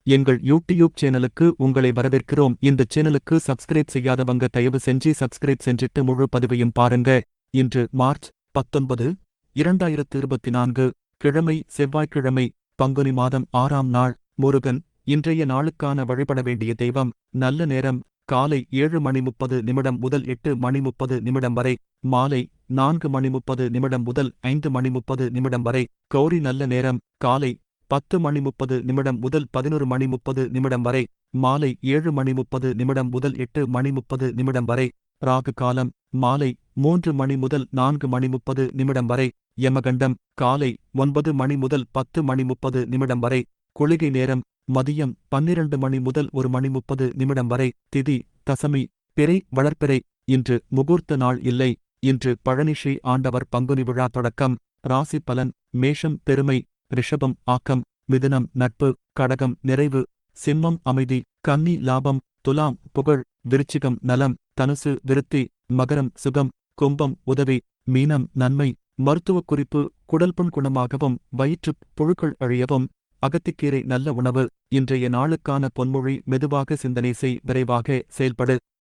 எங்கள் யூடியூப் சேனலுக்கு உங்களை வரவேற்கிறோம். இந்த சேனலுக்கு சப்ஸ்கிரைப் செய்யாதவங்க தயவு செஞ்சு சப்ஸ்கிரைப் செஞ்சிட்டு முழு பதிவையும் பாருங்க. இன்று மார்ச் 19, 2024, கிழமை செவ்வாய்க்கிழமை, பங்குனி மாதம் 6ஆம் நாள், முருகன். இன்றைய நாளுக்கான வழிபட வேண்டிய தெய்வம். நல்ல நேரம் காலை 7:30 முதல் 8:30 வரை, மாலை 4:30 முதல் 5:30 வரை. கௌரி நல்ல நேரம் காலை 10:30 முதல் 11:30 வரை, மாலை 7:30 முதல் 8:30 வரை. ராகு காலம் மாலை 3 முதல் 4:30 வரை. யமகண்டம் காலை 9 முதல் 10:30 வரை. குளிகை நேரம் மதியம் 12 முதல் 1:30 வரை. திதி தசமி பிறை வளர்பிறை. இன்று முகூர்த்த நாள் இல்லை. இன்று பழனி ஸ்ரீ ஆண்டவர் பங்குனி விழா தொடக்கம். ராசி பலன். மேஷம் பெருமை, ரிஷபம் ஆக்கம், மிதுனம் நட்பு, கடகம் நிறைவு, சிம்மம் அமைதி, கன்னி லாபம், துலாம் புகழ், விருச்சிகம் நலம், தனுசு விருத்தி, மகரம் சுகம், கும்பம் உதவி, மீனம் நன்மை. மருத்துவக் குறிப்பு: குடல்புண் குணமாகவும் வயிற்றுப் புழுக்கள் அழியவும் அகத்திக்கீரை நல்ல உணவு. இன்றைய நாளுக்கான பொன்மொழி: மெதுவாக சிந்தனை செய், விரைவாக செயல்படு.